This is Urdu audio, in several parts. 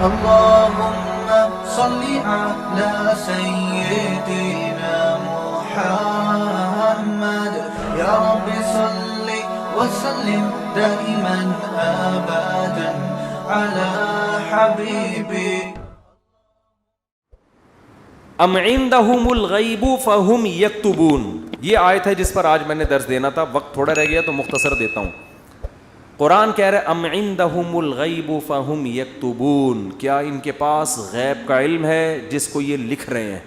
اللهم صل على سيدنا محمد يا رب صل وسلم دائما ابدا على حبيبي. ام عندهم الغیب فهم یکتبون، یہ آیت ہے جس پر آج میں نے درس دینا تھا، وقت تھوڑا رہ گیا تو مختصر دیتا ہوں. قرآن کہہ رہے ام عندهم الغیب فهم یکتبون، کیا ان کے پاس غیب کا علم ہے جس کو یہ لکھ رہے ہیں؟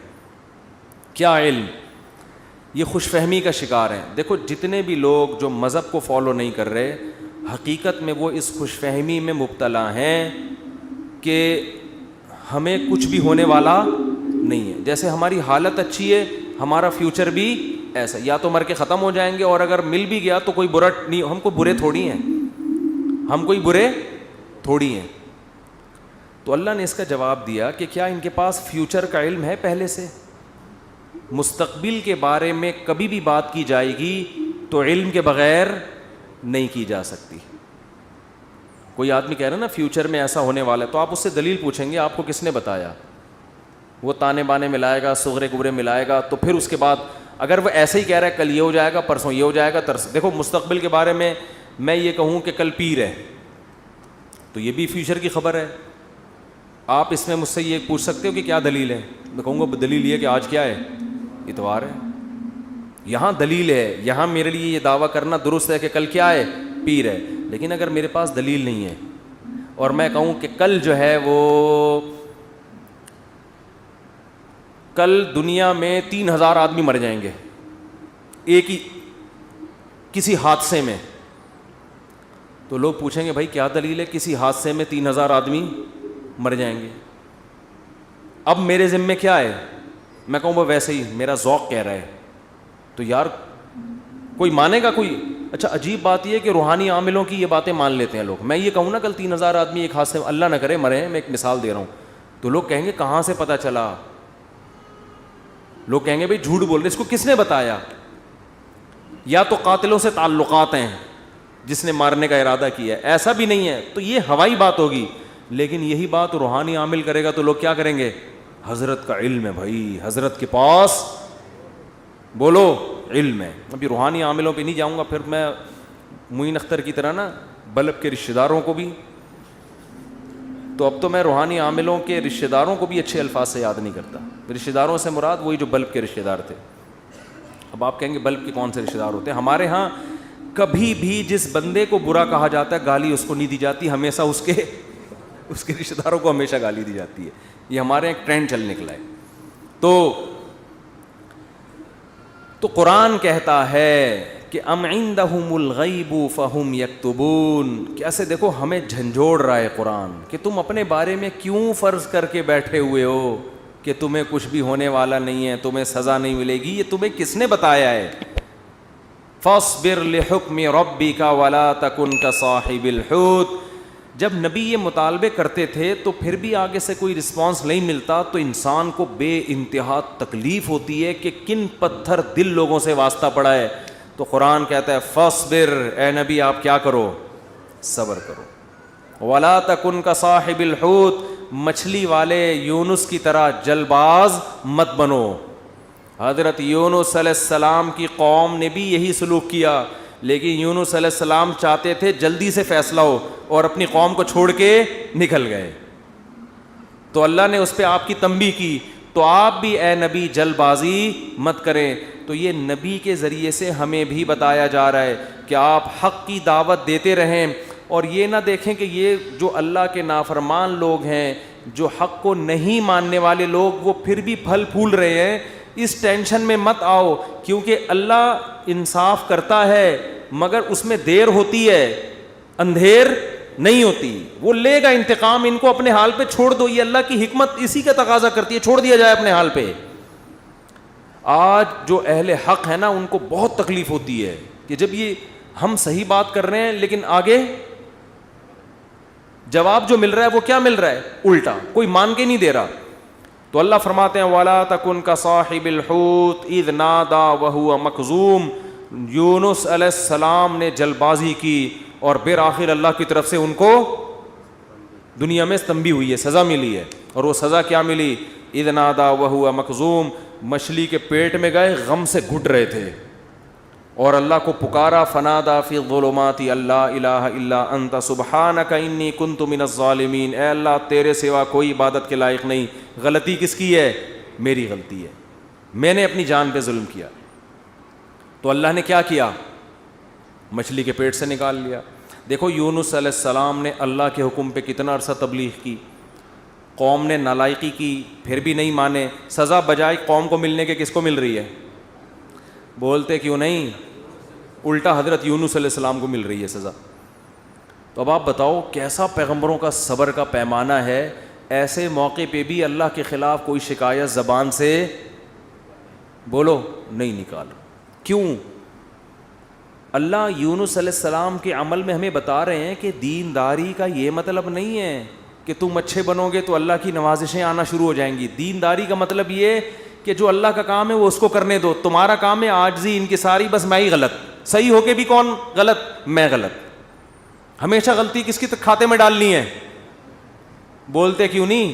کیا علم؟ یہ خوش فہمی کا شکار ہیں. دیکھو جتنے بھی لوگ جو مذہب کو فالو نہیں کر رہے، حقیقت میں وہ اس خوش فہمی میں مبتلا ہیں کہ ہمیں کچھ بھی ہونے والا نہیں ہے. جیسے ہماری حالت اچھی ہے، ہمارا فیوچر بھی ایسا، یا تو مر کے ختم ہو جائیں گے، اور اگر مل بھی گیا تو کوئی برا نہیں، ہم کوئی برے تھوڑی ہیں، ہم کوئی برے تھوڑی ہیں. تو اللہ نے اس کا جواب دیا کہ کیا ان کے پاس فیوچر کا علم ہے؟ پہلے سے مستقبل کے بارے میں کبھی بھی بات کی جائے گی تو علم کے بغیر نہیں کی جا سکتی. کوئی آدمی کہہ رہا ہے نا فیوچر میں ایسا ہونے والا ہے، تو آپ اس سے دلیل پوچھیں گے آپ کو کس نے بتایا؟ وہ تانے بانے ملائے گا، صغرے کبرے ملائے گا، تو پھر اس کے بعد اگر وہ ایسے ہی کہہ رہا ہے کل یہ ہو جائے گا، پرسوں یہ ہو جائے گا، دیکھو مستقبل کے بارے میں میں یہ کہوں کہ کل پیر ہے تو یہ بھی فیوچر کی خبر ہے. آپ اس میں مجھ سے یہ پوچھ سکتے ہو کہ کیا دلیل ہے؟ میں کہوں گا دلیل یہ کہ آج کیا ہے؟ اتوار ہے. یہاں دلیل ہے، یہاں میرے لیے یہ دعویٰ کرنا درست ہے کہ کل کیا ہے؟ پیر ہے. لیکن اگر میرے پاس دلیل نہیں ہے اور میں کہوں کہ کل جو ہے وہ کل دنیا میں 3000 آدمی مر جائیں گے ایک ہی کسی حادثے میں، تو لوگ پوچھیں گے بھائی کیا دلیل ہے کسی حادثے میں 3000 آدمی مر جائیں گے؟ اب میرے ذمے کیا ہے؟ میں کہوں وہ ویسے ہی میرا ذوق کہہ رہا ہے. تو یار کوئی مانے گا کوئی؟ اچھا عجیب بات یہ ہے کہ روحانی عاملوں کی یہ باتیں مان لیتے ہیں لوگ. میں یہ کہوں نا کل 3000 آدمی ایک حادثے میں، اللہ نہ کرے مرے ہیں، میں ایک مثال دے رہا ہوں، تو لوگ کہیں گے کہاں سے پتہ چلا؟ لوگ کہیں گے بھائی جھوٹ بول رہے، اس کو کس نے بتایا؟ یا تو قاتلوں سے تعلقات ہیں جس نے مارنے کا ارادہ کیا ہے، ایسا بھی نہیں ہے تو یہ ہوائی بات ہوگی. لیکن یہی بات روحانی عامل کرے گا تو لوگ کیا کریں گے؟ حضرت کا علم ہے بھائی، حضرت کے پاس بولو علم ہے. ابھی روحانی عاملوں پہ نہیں جاؤں گا، پھر میں معین اختر کی طرح نا بلب کے رشتہ داروں کو بھی، تو اب تو میں روحانی عاملوں کے رشتہ داروں کو بھی اچھے الفاظ سے یاد نہیں کرتا. رشتہ داروں سے مراد وہی جو بلب کے رشتہ دار تھے. اب آپ کہیں گے بلب کے کون سے رشتہ دار ہوتے ہیں؟ ہمارے ہاں کبھی بھی جس بندے کو برا کہا جاتا ہے گالی اس کو نہیں دی جاتی، ہمیشہ اس کے رشتہ داروں کو ہمیشہ گالی دی جاتی ہے. یہ ہمارے ایک ٹرینڈ چل نکلا ہے. تو قرآن کہتا ہے کہ ام عندهم الغیب فهم یکتبون. کیسے دیکھو ہمیں جھنجھوڑ رہا ہے قرآن کہ تم اپنے بارے میں کیوں فرض کر کے بیٹھے ہوئے ہو کہ تمہیں کچھ بھی ہونے والا نہیں ہے، تمہیں سزا نہیں ملے گی. یہ تمہیں کس نے بتایا ہے؟ فاصبر لحکم ربک ولا تکن کصاحب الحوت. جب نبی یہ مطالبے کرتے تھے تو پھر بھی آگے سے کوئی رسپانس نہیں ملتا تو انسان کو بے انتہا تکلیف ہوتی ہے کہ کن پتھر دل لوگوں سے واسطہ پڑا ہے. تو قرآن کہتا ہے فاصبر، اے نبی آپ کیا کرو؟ صبر کرو. ولا تکن کصاحب الحوت، مچھلی والے یونس کی طرح جل باز مت بنو. حضرت یونس علیہ السلام کی قوم نے بھی یہی سلوک کیا، لیکن یونس علیہ السلام چاہتے تھے جلدی سے فیصلہ ہو اور اپنی قوم کو چھوڑ کے نکل گئے. تو اللہ نے اس پہ آپ کی تنبیہ کی. تو آپ بھی اے نبی جلد بازی مت کریں. تو یہ نبی کے ذریعے سے ہمیں بھی بتایا جا رہا ہے کہ آپ حق کی دعوت دیتے رہیں اور یہ نہ دیکھیں کہ یہ جو اللہ کے نافرمان لوگ ہیں، جو حق کو نہیں ماننے والے لوگ، وہ پھر بھی پھل پھول رہے ہیں. اس ٹینشن میں مت آؤ، کیونکہ اللہ انصاف کرتا ہے مگر اس میں دیر ہوتی ہے، اندھیر نہیں ہوتی. وہ لے گا انتقام، ان کو اپنے حال پہ چھوڑ دو. یہ اللہ کی حکمت اسی کا تقاضا کرتی ہے، چھوڑ دیا جائے اپنے حال پہ. آج جو اہل حق ہے نا ان کو بہت تکلیف ہوتی ہے کہ جب یہ ہم صحیح بات کر رہے ہیں لیکن آگے جواب جو مل رہا ہے وہ کیا مل رہا ہے؟ الٹا. کوئی مان کے نہیں دے رہا. تو اللہ فرماتے ہیں وَلَا تَكُنْ كَصَاحِبِ الْحُوتِ إِذْ نَادَى وَهُوَ مَكْظُومٌ. یونس علیہ السلام نے جلد بازی کی اور بالآخر اللہ کی طرف سے ان کو دنیا میں تنبیہ ہوئی ہے, سزا ملی ہے. اور وہ سزا کیا ملی؟ اذ نادا وہو مکظوم, مچھلی کے پیٹ میں گئے, غم سے گھٹ رہے تھے اور اللہ کو پکارا, فنادا فی الظلمات اللہ الہ الا انت سبحانک انی کنت من الظالمین, اے اللہ تیرے سوا کوئی عبادت کے لائق نہیں. غلطی کس کی ہے؟ میری غلطی ہے, میں نے اپنی جان پہ ظلم کیا. تو اللہ نے کیا کیا؟ مچھلی کے پیٹ سے نکال لیا. دیکھو یونس علیہ السلام نے اللہ کے حکم پہ کتنا عرصہ تبلیغ کی, قوم نے نالائقی کی, پھر بھی نہیں مانے. سزا بجائے قوم کو ملنے کے کس کو مل رہی ہے؟ بولتے کیوں نہیں؟ الٹا حضرت یونس علیہ السلام کو مل رہی ہے سزا. تو اب آپ بتاؤ کیسا پیغمبروں کا صبر کا پیمانہ ہے. ایسے موقع پہ بھی اللہ کے خلاف کوئی شکایت زبان سے بولو نہیں نکال. کیوں؟ اللہ یونس علیہ السلام کے عمل میں ہمیں بتا رہے ہیں کہ دینداری کا یہ مطلب نہیں ہے کہ تم اچھے بنو گے تو اللہ کی نوازشیں آنا شروع ہو جائیں گی. دینداری کا مطلب یہ کہ جو اللہ کا کام ہے وہ اس کو کرنے دو. تمہارا کام ہے عاجزی انکساری, بس میں ہی غلط, صحیح ہو کے بھی کون غلط؟ میں غلط. ہمیشہ غلطی کس کی کھاتے میں ڈالنی ہے؟ بولتے کیوں نہیں؟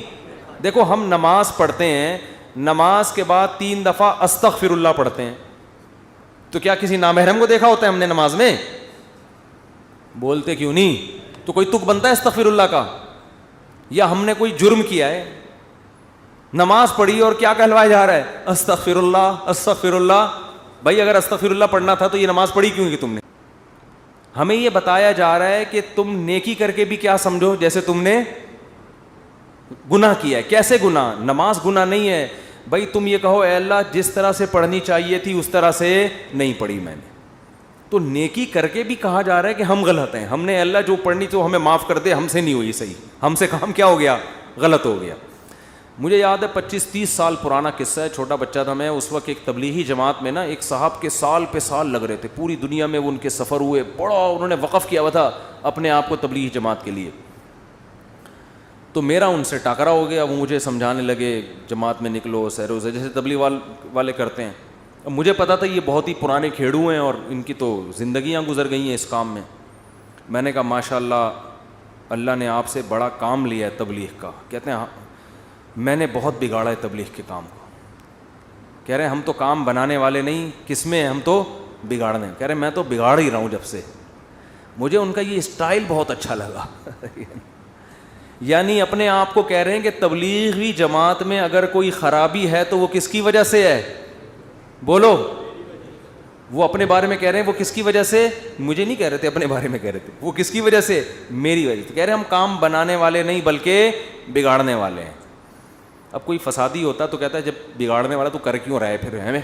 دیکھو ہم نماز پڑھتے ہیں, نماز کے بعد 3 دفعہ استغفر اللہ پڑھتے ہیں, تو کیا کسی نامحرم کو دیکھا ہوتا ہے ہم نے نماز میں؟ بولتے کیوں نہیں؟ تو کوئی تک بنتا ہے استغفر اللہ کا؟ یا ہم نے کوئی جرم کیا ہے, نماز پڑھی اور کیا کہلوایا جا رہا ہے؟ استغفر اللہ استغفر اللہ. بھائی اگر استغفر اللہ پڑھنا تھا تو یہ نماز پڑھی کیوں کی تم نے؟ ہمیں یہ بتایا جا رہا ہے کہ تم نیکی کر کے بھی کیا سمجھو جیسے تم نے گناہ کیا ہے. کیسے گناہ؟ نماز گناہ نہیں ہے بھائی. تم یہ کہو اے اللہ جس طرح سے پڑھنی چاہیے تھی اس طرح سے نہیں پڑھی میں نے, تو نیکی کر کے بھی کہا جا رہا ہے کہ ہم غلط ہیں. ہم نے اللہ جو پڑھنی تو ہمیں معاف کر دے, ہم سے نہیں ہوئی صحیح, ہم سے کام کیا ہو گیا؟ غلط ہو گیا. مجھے یاد ہے 25-30 سال پرانا قصہ ہے, چھوٹا بچہ تھا میں اس وقت. ایک تبلیغی جماعت میں نا ایک صاحب کے سال پہ سال لگ رہے تھے, پوری دنیا میں وہ ان کے سفر ہوئے, بڑا انہوں نے وقف کیا ہوا تھا اپنے آپ کو تبلیغی جماعت کے لیے. تو میرا ان سے ٹاکرا ہو گیا. وہ مجھے سمجھانے لگے جماعت میں نکلو سیر و جیسے تبلیغ والے کرتے ہیں. اب مجھے پتا تھا یہ بہت ہی پرانے کھیڑو ہیں اور ان کی تو زندگیاں گزر گئی ہیں اس کام میں. میں نے کہا ماشاء اللہ اللہ نے آپ سے بڑا کام لیا ہے تبلیغ کا. کہتے ہیں میں نے بہت بگاڑا ہے تبلیغ کے کام کو. کہہ رہے ہیں ہم تو کام بنانے والے نہیں, کس میں ہم تو بگاڑنے. کہہ رہے ہیں میں تو بگاڑ ہی رہا ہوں جب سے. مجھے ان کا یہ اسٹائل بہت اچھا لگا. یعنی اپنے آپ کو کہہ رہے ہیں کہ تبلیغی جماعت میں اگر کوئی خرابی ہے تو وہ کس کی وجہ سے ہے؟ بولو. وہ اپنے بارے میں کہہ رہے ہیں وہ کس کی وجہ سے, مجھے نہیں کہہ رہے تھے, اپنے بارے میں کہہ رہے تھے. وہ کس کی وجہ سے؟ میری وجہ سے. کہہ رہے ہیں ہم کام بنانے والے نہیں بلکہ بگاڑنے والے ہیں. اب کوئی فسادی ہوتا تو کہتا ہے جب بگاڑنے والا تو کر کیوں رہا ہے پھر ہمیں؟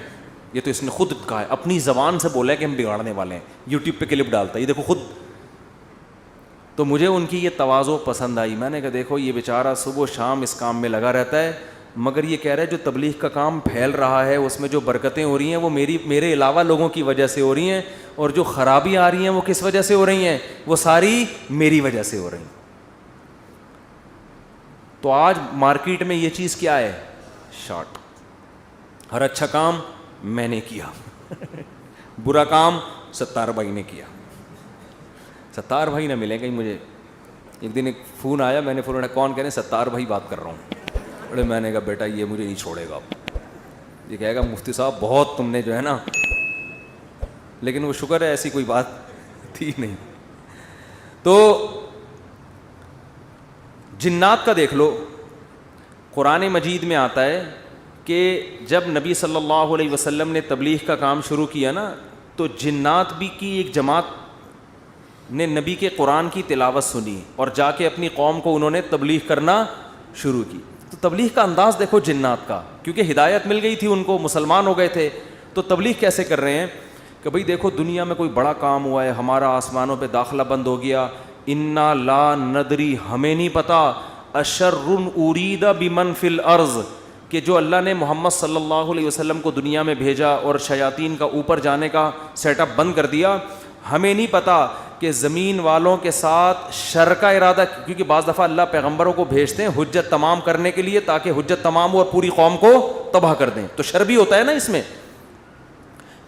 یہ تو اس نے خود کہا ہے, اپنی زبان سے بولا ہے کہ ہم بگاڑنے والے ہیں. یوٹیوب پہ کلپ ڈالتا ہے, یہ دیکھو خود. تو مجھے ان کی یہ تواضع پسند آئی. میں نے کہا دیکھو یہ بیچارہ صبح و شام اس کام میں لگا رہتا ہے, مگر یہ کہہ رہا ہے جو تبلیغ کا کام پھیل رہا ہے اس میں جو برکتیں ہو رہی ہیں وہ میرے علاوہ لوگوں کی وجہ سے ہو رہی ہیں, اور جو خرابی آ رہی ہیں وہ کس وجہ سے ہو رہی ہیں؟ وہ ساری میری وجہ سے ہو رہی ہیں. تو آج مارکیٹ میں یہ چیز کیا ہے؟ شارٹ. ہر اچھا کام میں نے کیا, برا کام ستار بھائی نے کیا. ستار بھائی نہ ملیں کہیں مجھے. ایک دن ایک فون آیا, میں نے فون اٹھایا, کون؟ کہہ رہے ہیں ستار بھائی بات کر رہا ہوں. ارے میں نے کہا بیٹا یہ مجھے نہیں چھوڑے گا. یہ کہے گا مفتی صاحب بہت تم نے جو ہے نا, لیکن وہ شکر ہے ایسی کوئی بات تھی نہیں. تو جنات کا دیکھ لو, قرآن مجید میں آتا ہے کہ جب نبی صلی اللہ علیہ وسلم نے تبلیغ کا کام شروع کیا نا, تو جنات بھی کی ایک جماعت نے نبی کے قرآن کی تلاوت سنی اور جا کے اپنی قوم کو انہوں نے تبلیغ کرنا شروع کی. تو تبلیغ کا انداز دیکھو جنات کا, کیونکہ ہدایت مل گئی تھی ان کو, مسلمان ہو گئے تھے. تو تبلیغ کیسے کر رہے ہیں کہ بھئی دیکھو دنیا میں کوئی بڑا کام ہوا ہے, ہمارا آسمانوں پہ داخلہ بند ہو گیا, انا لا ندری ہمیں نہیں پتا, اشر ارید بمن فی الارض کہ جو اللہ نے محمد صلی اللہ علیہ وسلم کو دنیا میں بھیجا اور شیاطین کا اوپر جانے کا سیٹ اپ بند کر دیا, ہمیں نہیں پتا کہ زمین والوں کے ساتھ شر کا ارادہ, کیونکہ بعض دفعہ اللہ پیغمبروں کو بھیجتے ہیں حجت تمام کرنے کے لیے تاکہ حجت تمام ہو اور پوری قوم کو تباہ کر دیں, تو شر بھی ہوتا ہے نا اس میں.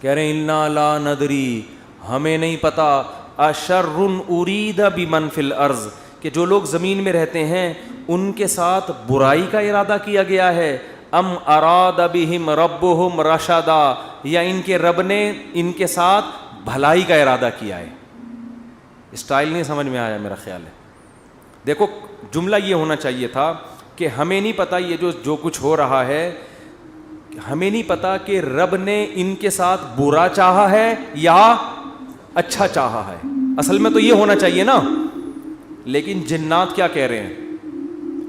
کہہ رہے ہیں انا لا ندری ہمیں نہیں پتا, اشر ارید بمن فی الارض کہ کہ جو لوگ زمین میں رہتے ہیں ان کے ساتھ برائی کا ارادہ کیا گیا ہے، ام اراد بہم ربہم رشدا، یا ان کے رب نے ان کے ساتھ بھلائی کا ارادہ کیا ہے. اسٹائل نہیں سمجھ میں آیا میرا خیال ہے. دیکھو جملہ یہ ہونا چاہیے تھا کہ ہمیں نہیں پتہ یہ جو کچھ ہو رہا ہے، ہمیں نہیں پتا کہ رب نے ان کے ساتھ برا چاہا ہے یا اچھا چاہا ہے. اصل میں تو یہ ہونا چاہیے نا. لیکن جنات کیا کہہ رہے ہیں؟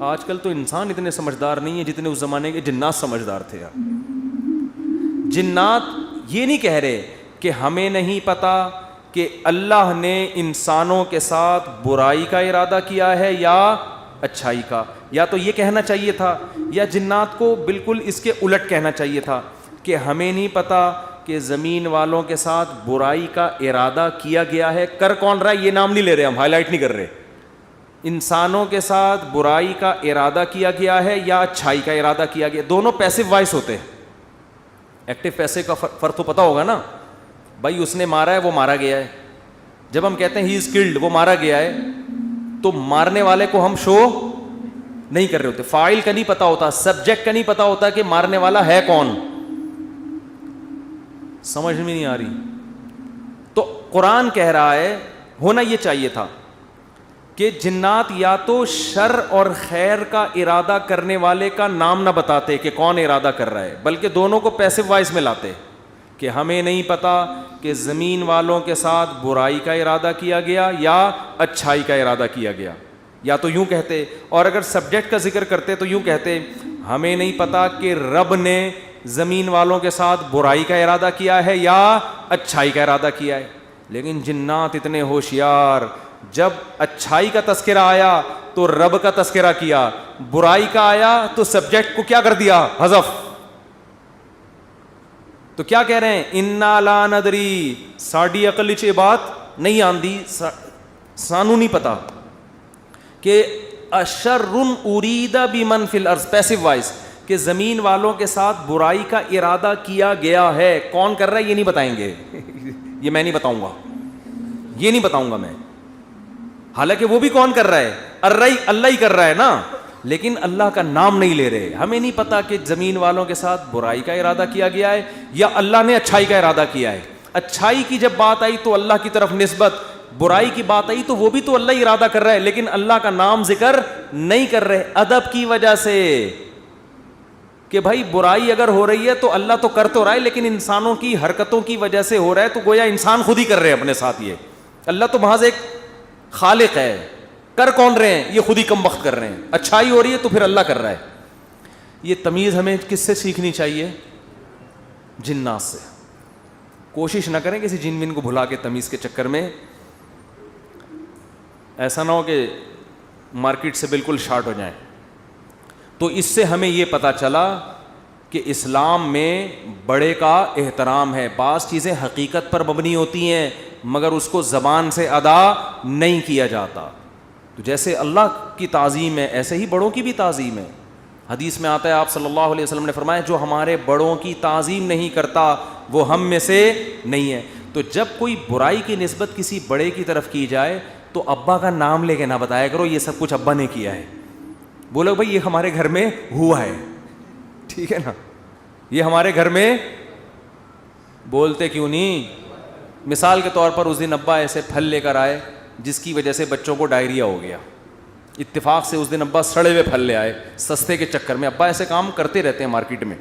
آج کل تو انسان اتنے سمجھدار نہیں ہے جتنے اس زمانے کے جنات سمجھدار تھے یار. جنات یہ نہیں کہہ رہے کہ ہمیں نہیں پتا کہ اللہ نے انسانوں کے ساتھ برائی کا ارادہ کیا ہے یا اچھائی کا. یا تو یہ کہنا چاہیے تھا، یا جنات کو بالکل اس کے الٹ کہنا چاہیے تھا کہ ہمیں نہیں پتا کہ زمین والوں کے ساتھ برائی کا ارادہ کیا گیا ہے. کر کون رہا ہے یہ نام نہیں لے رہے، ہم ہائی لائٹ نہیں کر رہے. انسانوں کے ساتھ برائی کا ارادہ کیا گیا ہے یا اچھائی کا ارادہ کیا گیا. دونوں پیسو وائس ہوتے ہیں. ایکٹیو پیسے کا فرق تو پتہ ہوگا نا. بھائی اس نے مارا ہے، وہ مارا گیا ہے. جب ہم کہتے ہیں ہی از کلڈ، وہ مارا گیا ہے، تو مارنے والے کو ہم شو نہیں کر رہے ہوتے. فاعل کا نہیں پتا ہوتا، سبجیکٹ کا نہیں پتا ہوتا کہ مارنے والا ہے کون. سمجھ میں نہیں آ رہی. تو قرآن کہہ رہا ہے ہونا یہ چاہیے تھا کہ جنات یا تو شر اور خیر کا ارادہ کرنے والے کا نام نہ بتاتے کہ کون ارادہ کر رہا ہے، بلکہ دونوں کو پیسو وائس میں لاتے کہ ہمیں نہیں پتا کہ زمین والوں کے ساتھ برائی کا ارادہ کیا گیا یا اچھائی کا ارادہ کیا گیا. یا تو یوں کہتے، اور اگر سبجیکٹ کا ذکر کرتے تو یوں کہتے ہمیں نہیں پتا کہ رب نے زمین والوں کے ساتھ برائی کا ارادہ کیا ہے یا اچھائی کا ارادہ کیا ہے. لیکن جنات اتنے ہوشیار، جب اچھائی کا تذکرہ آیا تو رب کا تذکرہ کیا، برائی کا آیا تو سبجیکٹ کو کیا کر دیا؟ حذف. تو کیا کہہ رہے ہیں؟ انا لا ندری، ساڈی عقل وچ یہ بات نہیں آندی، سانو نہیں پتا کہ اشر ارید بمن فی الارض، پیسو وائس، کہ زمین والوں کے ساتھ برائی کا ارادہ کیا گیا ہے. کون کر رہا ہے یہ نہیں بتائیں گے. یہ میں نہیں بتاؤں گا، یہ نہیں بتاؤں گا میں. حالانکہ وہ بھی کون کر رہا ہے؟ اللہ ہی کر رہا ہے نا، لیکن اللہ کا نام نہیں لے رہے. ہمیں نہیں پتا کہ زمین والوں کے ساتھ برائی کا ارادہ کیا گیا ہے یا اللہ نے اچھائی کا ارادہ کیا ہے. اچھائی کی جب بات آئی تو اللہ کی طرف نسبت، برائی کی بات آئی تو وہ بھی تو اللہ ہی ارادہ کر رہا ہے، لیکن اللہ کا نام ذکر نہیں کر رہے. ادب کی وجہ سے کہ بھائی برائی اگر ہو رہی ہے تو اللہ تو کر تو رہا ہے، لیکن انسانوں کی حرکتوں کی وجہ سے ہو رہا ہے، تو گویا انسان خود ہی کر رہے ہیں اپنے ساتھ. یہ اللہ تو محض ایک خالق ہے، کر کون رہے ہیں؟ یہ خود ہی کم وقت کر رہے ہیں. اچھائی ہو رہی ہے تو پھر اللہ کر رہا ہے. یہ تمیز ہمیں کس سے سیکھنی چاہیے؟ جنات سے. کوشش نہ کریں کسی جن ون کو بھلا کے تمیز کے چکر میں ایسا نہ ہو کہ مارکیٹ سے بالکل شارٹ ہو جائیں. تو اس سے ہمیں یہ پتہ چلا کہ اسلام میں بڑے کا احترام ہے. بعض چیزیں حقیقت پر مبنی ہوتی ہیں مگر اس کو زبان سے ادا نہیں کیا جاتا. تو جیسے اللہ کی تعظیم ہے ایسے ہی بڑوں کی بھی تعظیم ہے. حدیث میں آتا ہے آپ صلی اللہ علیہ وسلم نے فرمایا جو ہمارے بڑوں کی تعظیم نہیں کرتا وہ ہم میں سے نہیں ہے. تو جب کوئی برائی کی نسبت کسی بڑے کی طرف کی جائے تو ابا کا نام لے کے نہ بتایا کرو یہ سب کچھ ابا نے کیا ہے. بولو بھائی یہ ہمارے گھر میں ہوا ہے، ٹھیک ہے نا، یہ ہمارے گھر میں. بولتے کیوں نہیں؟ مثال کے طور پر اس دن ابا ایسے پھل لے کر آئے جس کی وجہ سے بچوں کو ڈائریا ہو گیا. اتفاق سے اس دن ابا سڑے ہوئے پھل لے آئے سستے کے چکر میں. ابا ایسے کام کرتے رہتے ہیں مارکیٹ میں.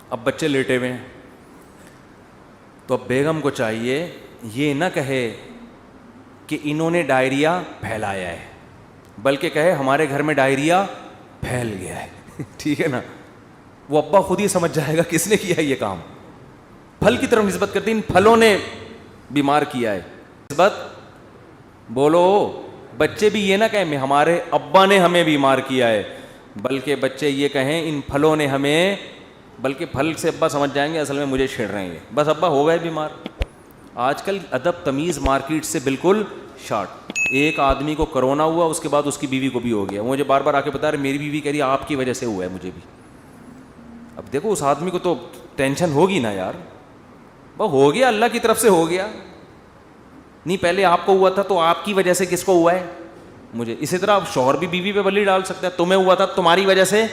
اب بچے لیٹے ہوئے ہیں تو اب بیگم کو چاہیے یہ نہ کہے کہ انہوں نے ڈائریا پھیلایا ہے، بلکہ کہے ہمارے گھر میں ڈائریا پھیل گیا ہے. ٹھیک ہے نا. وہ ابا خود ہی سمجھ جائے گا کس نے کیا یہ کام. پھل کی طرف نسبت کرتے ان پھلوں نے بیمار کیا ہے. نسبت بولو. بچے بھی یہ نہ کہیں ہمارے ابا نے ہمیں بیمار کیا ہے، بلکہ بچے یہ کہیں ان پھلوں نے ہمیں، بلکہ پھل سے ابا سمجھ جائیں گے اصل میں مجھے چھیڑ رہے ہیں، بس ابا ہو گئے بیمار. آج کل ادب تمیز مارکیٹ سے بالکل شارٹ. ایک آدمی کو کرونا ہوا اس کے بعد اس کی بیوی کو بھی ہو گیا. مجھے بار بار آ کے بتا رہے میری بیوی کہہ رہی آپ کی وجہ سے ہوا ہے مجھے بھی. اب دیکھو اس آدمی کو تو ٹینشن ہوگی نا یار. وہ ہو گیا اللہ کی طرف سے ہو گیا. نہیں پہلے آپ کو ہوا تھا تو آپ کی وجہ سے کس کو ہوا ہے؟ مجھے. اسی طرح شوہر بھی بیوی پہ بلی ڈال سکتا ہے, تمہیں ہوا تھا تمہاری وجہ سے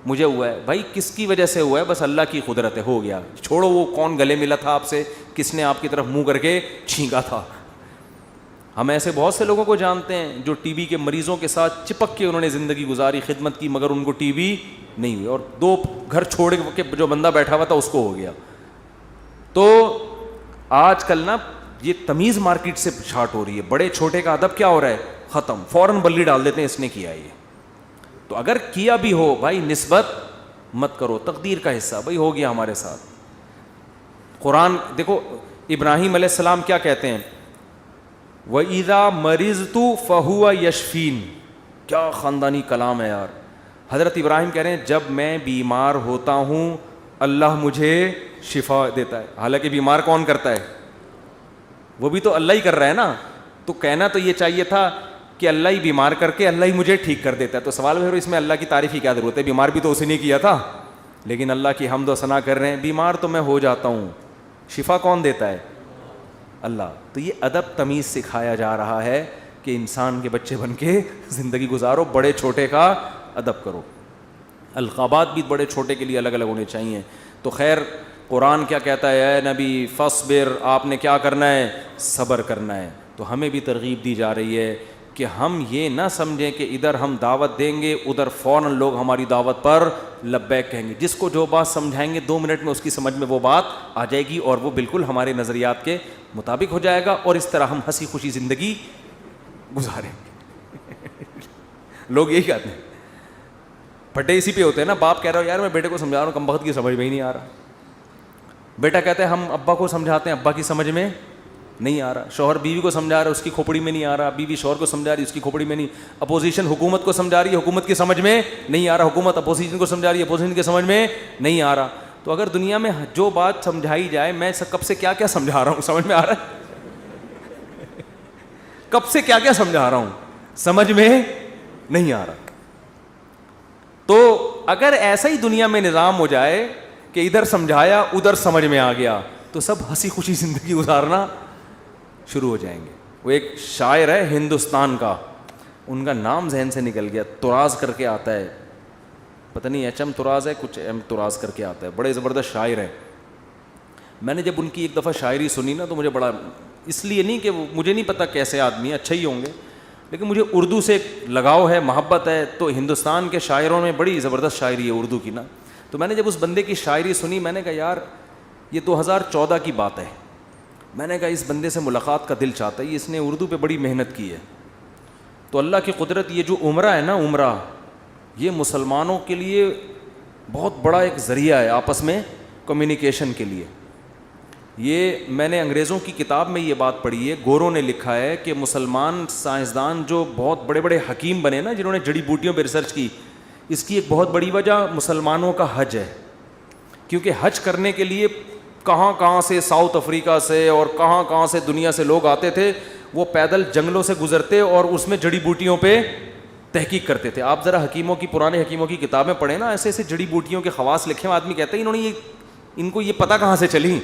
مجھے ہوا ہے. بھائی کس کی وجہ سے ہوا ہے؟ بس اللہ کی قدرت ہے, ہو گیا. چھوڑو وہ کون گلے ملا تھا آپ سے, کس نے آپ کی طرف منہ کر کے چھینکا تھا. ہم ایسے بہت سے لوگوں کو جانتے ہیں جو ٹی بی کے مریضوں کے ساتھ چپک کے انہوں نے زندگی گزاری, خدمت کی, مگر ان کو ٹی بی نہیں ہوئی, اور 2 گھر چھوڑ کے جو بندہ بیٹھا ہوا تھا اس کو ہو گیا. تو آج کل نا یہ تمیز مارکیٹ سے شارٹ ہو رہی ہے. بڑے چھوٹے کا ادب کیا ہو رہا ہے, ختم, فوراً بلی ڈال دیتے ہیں اس نے کیا یہ. تو اگر کیا بھی ہو بھائی نسبت مت کرو, تقدیر کا حصہ, بھائی ہو گیا ہمارے ساتھ. قرآن دیکھو ابراہیم علیہ السلام کیا کہتے ہیں, وَإِذَا مَرِضْتُ فَهُوَ يَشْفِينِ. کیا خاندانی کلام ہے یار. حضرت ابراہیم کہہ رہے ہیں جب میں بیمار ہوتا ہوں اللہ مجھے شفا دیتا ہے. حالانکہ بیمار کون کرتا ہے؟ وہ بھی تو اللہ ہی کر رہا ہے نا. تو کہنا تو یہ چاہیے تھا کہ اللہ ہی بیمار کر کے اللہ ہی مجھے ٹھیک کر دیتا ہے. تو سوال ہے اس میں اللہ کی تعریف کی کیا ضرورت ہے؟ بیمار بھی تو اسی نے کیا تھا. لیکن اللہ کی حمد و ثنا کر رہے ہیں, بیمار تو میں ہو جاتا ہوں, شفا کون دیتا ہے؟ اللہ. تو یہ ادب تمیز سکھایا جا رہا ہے کہ انسان کے بچے بن کے زندگی گزارو, بڑے چھوٹے کا ادب کرو. القابات بھی بڑے چھوٹے کے لیے الگ الگ ہونے چاہیے. تو خیر قرآن کیا کہتا ہے, اے نبی فاصبر, آپ نے کیا کرنا ہے؟ صبر کرنا ہے. تو ہمیں بھی ترغیب دی جا رہی ہے کہ ہم یہ نہ سمجھیں کہ ادھر ہم دعوت دیں گے ادھر فوراً لوگ ہماری دعوت پر لبیک کہیں گے. جس کو جو بات سمجھائیں گے 2 منٹ میں اس کی سمجھ میں وہ بات آ جائے گی اور وہ بالکل ہمارے نظریات کے مطابق ہو جائے گا, اور اس طرح ہم ہنسی خوشی زندگی گزاریں گے. لوگ یہی کہتے ہیں, پھٹے اسی پہ ہوتے ہیں نا. باپ کہہ رہا ہو یار میں بیٹے کو سمجھا رہا ہوں, کم بخت کی سمجھ میں ہی نہیں آ رہا. بیٹا کہتا ہے ہم ابا کو سمجھاتے ہیں, ابا کی سمجھ میں نہیں آ رہا. شوہر بیوی کو سمجھا رہا ہے, اس کی کھوپڑی میں نہیں آ رہا. بیوی شوہر کو سمجھا رہی ہے, اس کی کھوپڑی میں نہیں. اپوزیشن حکومت کو سمجھا رہی ہے, حکومت کی سمجھ میں نہیں آ رہا. حکومت اپوزیشن کو سمجھا رہی ہے, اپوزیشن کی سمجھ میں نہیں آ رہا. تو اگر دنیا میں جو بات سمجھائی جائے, میں کب سے کیا کیا سمجھا رہا ہوں, سمجھ میں آ رہا ہے؟ کب سے کیا کیا سمجھا رہا ہوں, سمجھ میں نہیں آ رہا. تو اگر ایسا ہی دنیا میں نظام ہو جائے کہ ادھر سمجھایا ادھر سمجھ میں آ گیا, تو سب ہنسی خوشی زندگی گزارنا شروع ہو جائیں گے. وہ ایک شاعر ہے ہندوستان کا, ان کا نام ذہن سے نکل گیا, تراز کر کے آتا ہے, پتہ نہیں ایچ ایم تراز ہے, کچھ ایم تراز کر کے آتا ہے, بڑے زبردست شاعر ہیں. میں نے جب ان کی ایک دفعہ شاعری سنی نا تو مجھے بڑا, اس لیے نہیں کہ مجھے نہیں پتہ کیسے آدمی ہیں, اچھے ہی ہوں گے, لیکن مجھے اردو سے ایک لگاؤ ہے, محبت ہے. تو ہندوستان کے شاعروں میں بڑی زبردست شاعری ہے اردو کی نا. تو میں نے جب اس بندے کی شاعری سنی, میں نے کہا یار یہ 2014 کی بات ہے. میں نے کہا اس بندے سے ملاقات کا دل چاہتا ہے, اس نے اردو پہ بڑی محنت کی ہے. تو اللہ کی قدرت, یہ جو عمرہ ہے نا, عمرہ یہ مسلمانوں کے لیے بہت بڑا ایک ذریعہ ہے آپس میں کمیونیکیشن کے لیے. یہ میں نے انگریزوں کی کتاب میں یہ بات پڑھی ہے, گوروں نے لکھا ہے کہ مسلمان سائنسدان جو بہت بڑے بڑے حکیم بنے نا, جنہوں نے جڑی بوٹیوں پہ ریسرچ کی, اس کی ایک بہت بڑی وجہ مسلمانوں کا حج ہے. کیونکہ حج کرنے کے لیے کہاں کہاں سے, ساؤتھ افریقہ سے اور کہاں کہاں سے دنیا سے لوگ آتے تھے. وہ پیدل جنگلوں سے گزرتے اور اس میں جڑی بوٹیوں پہ تحقیق کرتے تھے. آپ ذرا حکیموں کی, پرانے حکیموں کی کتابیں پڑھیں نا, ایسے ایسے جڑی بوٹیوں کے خواص لکھے ہیں. آدمی کہتا ہے انہوں نے ان کو یہ پتہ کہاں سے چلی.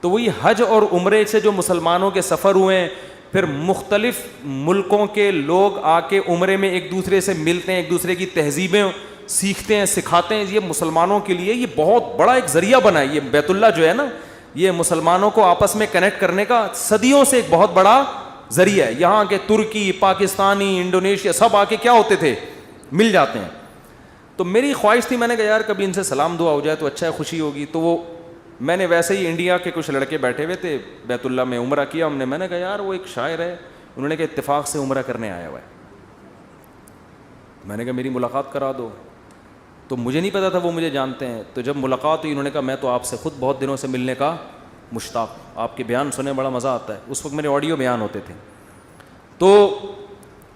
تو وہی حج اور عمرے سے جو مسلمانوں کے سفر ہوئے ہیں, پھر مختلف ملکوں کے لوگ آ کے عمرے میں ایک دوسرے سے ملتے ہیں, ایک دوسرے کی تہذیبیں سیکھتے ہیں, سکھاتے ہیں. یہ مسلمانوں کے لیے یہ بہت بڑا ایک ذریعہ بنا ہے. یہ بیت اللہ جو ہے نا, یہ مسلمانوں کو آپس میں کنیکٹ کرنے کا صدیوں سے ایک بہت بڑا ذریعہ ہے. یہاں کے ترکی, پاکستانی, انڈونیشیا سب آ کے کیا ہوتے تھے, مل جاتے ہیں. تو میری خواہش تھی, میں نے کہا یار کبھی ان سے سلام دعا ہو جائے تو اچھا ہے, خوشی ہوگی. تو وہ میں نے ویسے ہی, انڈیا کے کچھ لڑکے بیٹھے ہوئے تھے, بیت اللہ میں عمرہ کیا ہم نے. میں نے کہا یار وہ ایک شاعر ہے, انہوں نے کہا اتفاق سے عمرہ کرنے آیا ہوا ہے. میں نے کہا میری ملاقات کرا دو. تو مجھے نہیں پتا تھا وہ مجھے جانتے ہیں. تو جب ملاقات ہوئی, انہوں نے کہا میں تو آپ سے خود بہت دنوں سے ملنے کا مشتاق, آپ کے بیان سنے بڑا مزہ آتا ہے. اس وقت میرے آڈیو بیان ہوتے تھے. تو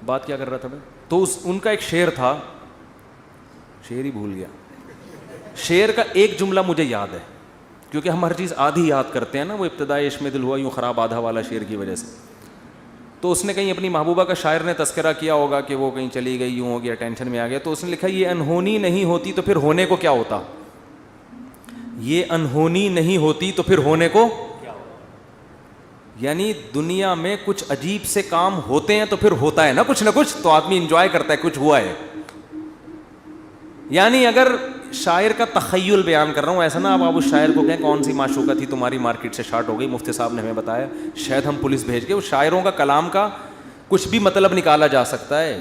بات کیا کر رہا تھا میں, تو ان کا ایک شعر تھا, شعر ہی بھول گیا. شعر کا ایک جملہ مجھے یاد ہے, کیونکہ ہم ہر چیز آدھی یاد کرتے ہیں نا. وہ ابتدائی عشق میں دل ہوا یوں خراب آدھا والا شعر کی وجہ سے. تو اس نے کہیں اپنی محبوبہ کا, شاعر نے تذکرہ کیا ہوگا کہ وہ کہیں چلی گئی, یوں ہو گیا, ٹینشن میں آ گیا. تو اس نے لکھا یہ انہونی نہیں ہوتی تو پھر ہونے کو کیا ہوتا, یہ انہونی نہیں ہوتی تو پھر ہونے کو, یعنی دنیا میں کچھ عجیب سے کام ہوتے ہیں تو پھر ہوتا ہے نا کچھ تو آدمی انجوائے کرتا ہے کچھ ہوا ہے. یعنی اگر شاعر کا تخیل بیان کر رہا ہوں, ایسا نا آپ اس شاعر کو کہیں کون سی معشوقہ تھی تمہاری مارکیٹ سے شارٹ ہو گئی, مفتی صاحب نے ہمیں بتایا, شاید ہم پولیس بھیج کے اس شاعروں کا کلام کا کچھ بھی مطلب نکالا جا سکتا ہے.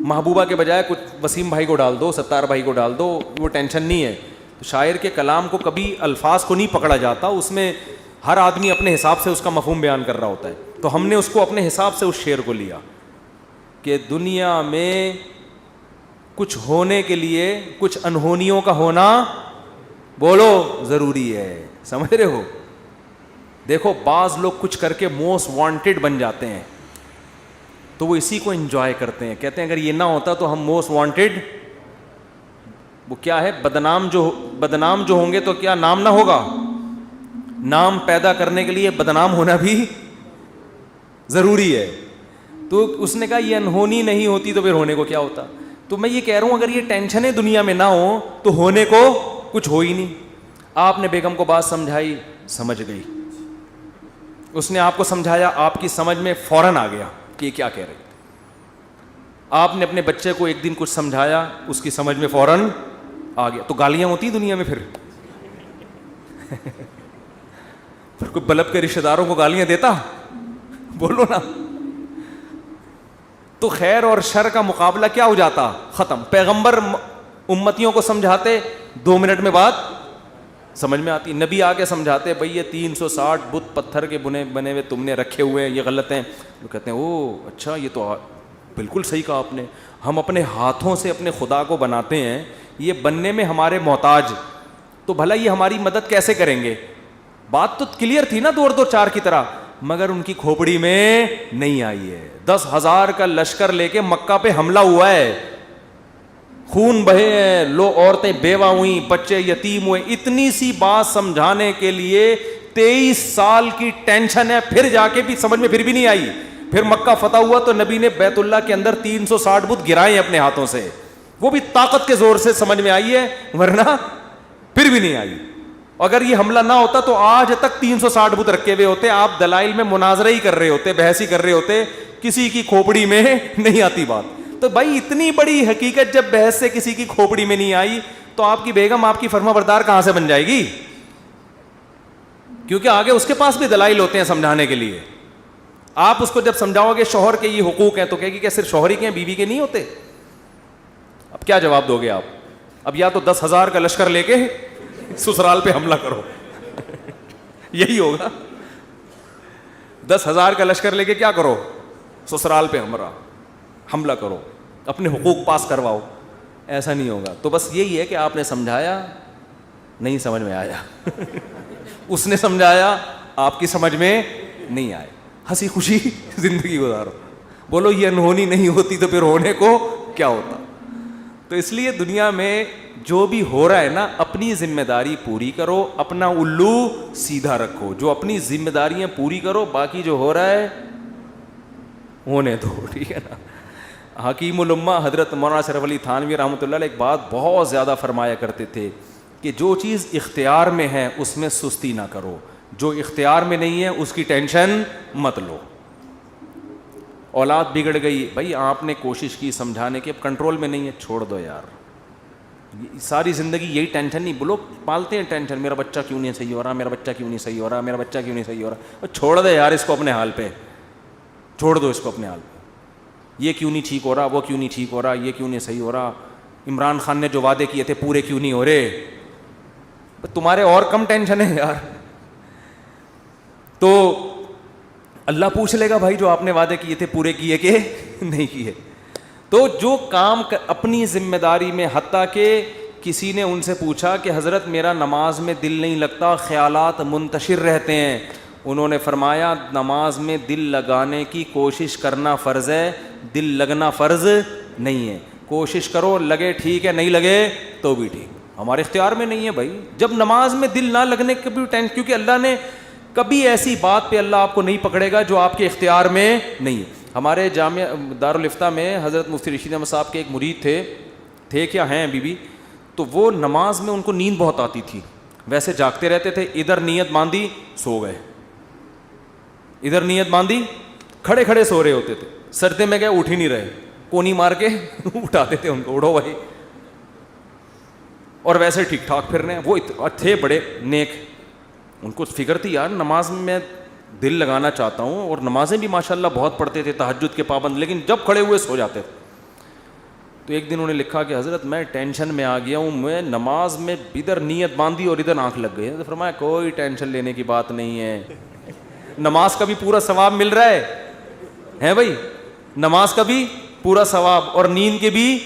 محبوبہ کے بجائے کچھ وسیم بھائی کو ڈال دو, ستار بھائی کو ڈال دو, وہ ٹینشن نہیں ہے. شاعر کے کلام کو کبھی الفاظ کو نہیں پکڑا جاتا, اس میں ہر آدمی اپنے حساب سے اس کا مفہوم بیان کر رہا ہوتا ہے. تو ہم نے اس کو اپنے حساب سے اس شعر کو لیا کہ دنیا میں کچھ ہونے کے لیے کچھ انہونیوں کا ہونا بولو ضروری ہے. سمجھ رہے ہو؟ دیکھو بعض لوگ کچھ کر کے موسٹ وانٹیڈ بن جاتے ہیں تو وہ اسی کو انجوائے کرتے ہیں, کہتے ہیں اگر یہ نہ ہوتا تو ہم موسٹ وانٹیڈ, وہ کیا ہے, بدنام جو ہوں گے تو کیا نام نہ ہوگا. نام پیدا کرنے کے لیے بدنام ہونا بھی ضروری ہے. تو اس نے کہا یہ انہونی نہیں ہوتی تو پھر ہونے کو کیا ہوتا. تو میں یہ کہہ رہا ہوں اگر یہ ٹینشنیں دنیا میں نہ ہوں تو ہونے کو کچھ ہو ہی نہیں. آپ نے بیگم کو بات سمجھائی, سمجھ گئی, اس نے آپ کو سمجھایا, آپ کی سمجھ میں فوراً آ گیا کہ یہ کیا کہہ رہے. آپ نے اپنے بچے کو ایک دن کچھ سمجھایا, اس کی سمجھ میں فوراً آ گیا. تو گالیاں ہوتی ہیں دنیا میں پھر کوئی بلب کے رشتہ داروں کو گالیاں دیتا, بولو نا. تو خیر اور شر کا مقابلہ کیا ہو جاتا, ختم. پیغمبر امتیوں کو سمجھاتے, 2 منٹ میں بات سمجھ میں آتی. نبی آ کے سمجھاتے, بھئی یہ 360 بت پتھر کے بنے ہوئے تم نے رکھے ہوئے ہیں, یہ غلط ہیں. وہ کہتے ہیں او اچھا, یہ تو بالکل صحیح کہا آپ نے, ہم اپنے ہاتھوں سے اپنے خدا کو بناتے ہیں, یہ بننے میں ہمارے محتاج, تو بھلا یہ ہماری مدد کیسے کریں گے. بات تو کلیئر تھی نا 2 اور 2 4 کی طرح, مگر ان کی کھوپڑی میں نہیں آئی ہے. 10,000 کا لشکر لے کے مکہ پہ حملہ ہوا ہے, خون بہے ہیں, لو عورتیں بیوہ ہوئیں, بچے یتیم ہوئے. اتنی سی بات سمجھانے کے لیے 23 سال کی ٹینشن ہے, پھر جا کے بھی سمجھ میں پھر بھی نہیں آئی. پھر مکہ فتح ہوا تو نبی نے بیت اللہ کے اندر 360 بت گرائے اپنے ہاتھوں سے, وہ بھی طاقت کے زور سے سمجھ میں آئی ہے, ورنہ پھر بھی نہیں آئی. اگر یہ حملہ نہ ہوتا تو آج تک 360 بت رکھے ہوئے ہوتے, آپ دلائل میں مناظرہ ہی کر رہے ہوتے, بحث ہی کر رہے ہوتے, کسی کی کھوپڑی میں نہیں آتی بات. تو بھائی اتنی بڑی حقیقت جب بحث سے کسی کی کھوپڑی میں نہیں آئی تو آپ کی بیگم آپ کی فرما بردار کہاں سے بن جائے گی, کیونکہ آگے اس کے پاس بھی دلائل ہوتے ہیں سمجھانے کے لیے. آپ اس کو جب سمجھاؤ گے شوہر کے یہ حقوق ہیں تو کہے گی کہ صرف شوہر ہی کے ہیں, بیوی کے نہیں ہوتے. اب کیا جواب دو گے آپ؟ اب یا تو 10,000 کا لشکر لے کے سسرال پہ حملہ کرو یہی ہوگا. 10,000 کا لشکر لے کے کیا کرو, سسرال پہ حملہ کرو, اپنے حقوق پاس کرواؤ. ایسا نہیں ہوگا. تو بس یہی ہے کہ آپ نے سمجھایا, نہیں سمجھ میں آیا اس نے سمجھایا, آپ کی سمجھ میں نہیں آئے, ہنسی خوشی زندگی گزارو. بولو یہ انہونی نہیں ہوتی تو پھر ہونے کو کیا ہوتا. تو اس لیے دنیا میں جو بھی ہو رہا ہے نا, اپنی ذمہ داری پوری کرو, اپنا الو سیدھا رکھو. جو اپنی ذمہ داریاں پوری کرو, باقی جو ہو رہا ہے ہونے دو, ٹھیک ہے نا. حکیم الامہ حضرت مولانا اشرف علی تھانوی رحمۃ اللہ علیہ ایک بات بہت زیادہ فرمایا کرتے تھے کہ جو چیز اختیار میں ہے اس میں سستی نہ کرو, جو اختیار میں نہیں ہے اس کی ٹینشن مت لو. اولاد بگڑ گئی, بھائی آپ نے کوشش کی سمجھانے کی, اب کنٹرول میں نہیں ہے, چھوڑ دو یار. ساری زندگی یہی ٹینشن نہیں, لوگ پالتے ہیں ٹینشن, میرا بچہ کیوں نہیں صحیح ہو رہا, میرا بچہ کیوں نہیں صحیح ہو رہا, میرا بچہ کیوں نہیں صحیح ہو رہا. چھوڑ دے یار اس کو اپنے حال پہ, چھوڑ دو اس کو اپنے حال پہ. یہ کیوں نہیں ٹھیک ہو رہا, وہ کیوں نہیں ٹھیک ہو رہا, یہ کیوں نہیں صحیح ہو رہا, عمران خان نے جو وعدے کیے تھے پورے کیوں نہیں ہو رہے. تمہارے اور کم ٹینشن ہے یار. تو اللہ پوچھ لے گا بھائی جو آپ نے وعدے کیے تھے پورے کیے کہ نہیں کیے. تو جو کام اپنی ذمہ داری میں, حتیٰ کہ کسی نے ان سے پوچھا کہ حضرت میرا نماز میں دل نہیں لگتا, خیالات منتشر رہتے ہیں. انہوں نے فرمایا نماز میں دل لگانے کی کوشش کرنا فرض ہے, دل لگنا فرض نہیں ہے. کوشش کرو, لگے ٹھیک ہے, نہیں لگے تو بھی ٹھیک, ہمارے اختیار میں نہیں ہے بھائی. جب نماز میں دل نہ لگنے کی بھی ٹینشن, کیونکہ اللہ نے کبھی ایسی بات پہ اللہ آپ کو نہیں پکڑے گا جو آپ کے اختیار میں نہیں ہے. ہمارے جامعہ دارالفتہ میں حضرت مفتی رشید احمد صاحب کے ایک مرید تھے کیا ہیں ابھی بھی, تو وہ نماز میں ان کو نیند بہت آتی تھی, ویسے جاگتے رہتے تھے, ادھر نیت باندھی سو گئے, ادھر نیت باندھی, کھڑے کھڑے سو رہے ہوتے تھے, سجدے میں گئے اٹھ ہی نہیں رہے, کونی مار کے اٹھاتے تھے ان کو, اٹھو بھائی, اور ویسے ٹھیک ٹھاک پھر رہے ہیں. وہ تھے بڑے نیک, ان کو فکر تھی یار نماز میں دل لگانا چاہتا ہوں, اور نمازیں بھی ماشاءاللہ بہت پڑھتے تھے, تہجد کے پابند, لیکن جب کھڑے ہوئے سو جاتے تھے. تو ایک دن انہوں نے لکھا کہ حضرت میں ٹینشن میں آ گیا ہوں, میں نماز میں ادھر نیت باندھی اور ادھر آنکھ لگ گئی. تو فرمایا کوئی ٹینشن لینے کی بات نہیں ہے, نماز کا بھی پورا ثواب مل رہا ہے بھائی, نماز کا بھی پورا ثواب اور نیند کے بھی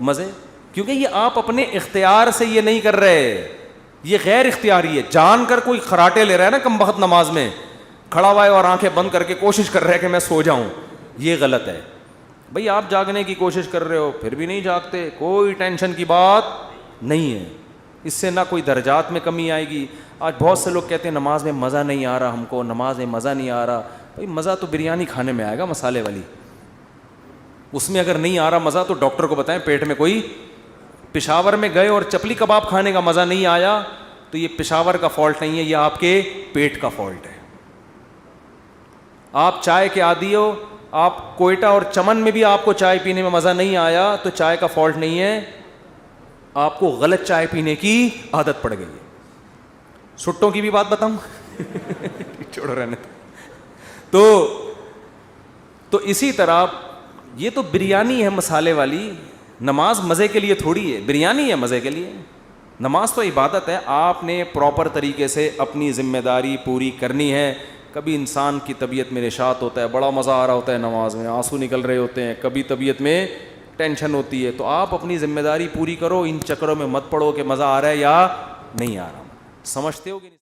مزے, کیونکہ یہ آپ اپنے اختیار سے یہ نہیں کر رہے, یہ غیر اختیاری ہے. جان کر کوئی خراٹے لے رہا ہے نا کم بخت نماز میں, کھڑا ہوا ہے اور آنکھیں بند کر کے کوشش کر رہا ہے کہ میں سو جاؤں, یہ غلط ہے. بھئی آپ جاگنے کی کوشش کر رہے ہو پھر بھی نہیں جاگتے, کوئی ٹینشن کی بات نہیں ہے, اس سے نہ کوئی درجات میں کمی آئے گی. آج بہت سے لوگ کہتے ہیں نماز میں مزہ نہیں آ رہا ہم کو, نماز میں مزہ نہیں آ رہا. بھئی مزہ تو بریانی کھانے میں آئے گا مسالے والی, اس میں اگر نہیں آ رہا مزہ تو ڈاکٹر کو بتائیں پیٹ میں کوئی, پشاور میں گئے اور چپلی کباب کھانے کا مزہ نہیں آیا تو یہ پشاور کا فالٹ نہیں ہے, یہ آپ کے پیٹ کا فالٹ ہے. آپ چائے کے عادی ہو, آپ کوئٹہ اور چمن میں بھی آپ کو چائے پینے میں مزہ نہیں آیا تو چائے کا فالٹ نہیں ہے, آپ کو غلط چائے پینے کی عادت پڑ گئی ہے. سٹوں کی بھی بات بتاؤں چھوڑو رہنے. تو اسی طرح یہ تو بریانی ہے مسالے والی, نماز مزے کے لیے تھوڑی ہے, بریانی ہے مزے کے لیے. نماز تو عبادت ہے, آپ نے پراپر طریقے سے اپنی ذمہ داری پوری کرنی ہے. کبھی انسان کی طبیعت میں نشاط ہوتا ہے, بڑا مزہ آ رہا ہوتا ہے نماز میں, آنسو نکل رہے ہوتے ہیں, کبھی طبیعت میں ٹینشن ہوتی ہے, تو آپ اپنی ذمہ داری پوری کرو, ان چکروں میں مت پڑو کہ مزہ آ رہا ہے یا نہیں آ رہا. سمجھتے ہو کہ نہیں؟